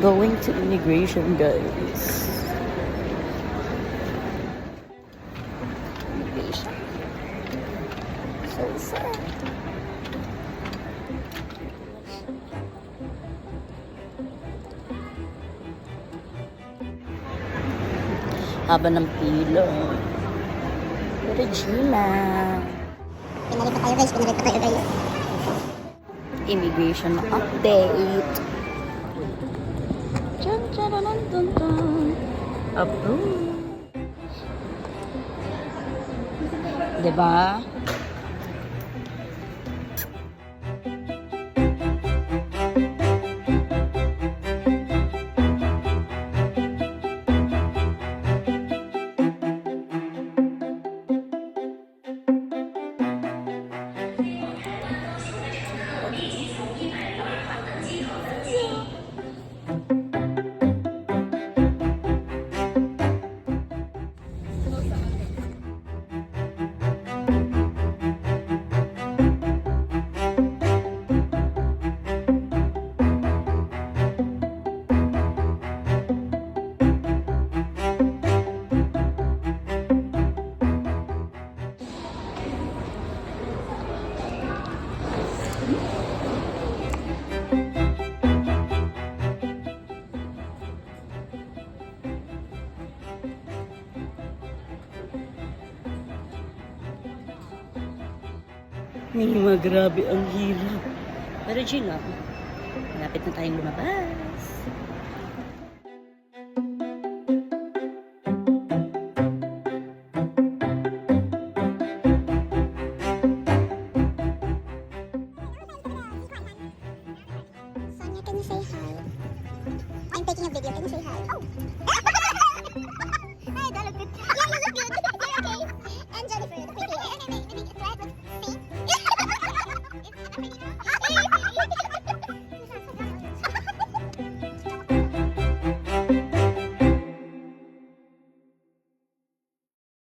going to immigration, guys. Immigration. So sad. Haba ng pila. Regina. Pinalit pa tayo guys. Immigration update. Dun, dun, dun, dun, dun. Approve. Diba? Nima, grabe ang hirap. Pero Gina, malapit na tayong lumabas. Sonia, can you say hi? I'm taking a video. Can you say hi? Oh. Hi, that look good. Yeah, you look good. You're okay. And Jennifer, the pretty. Okay, try it. See? It's pretty.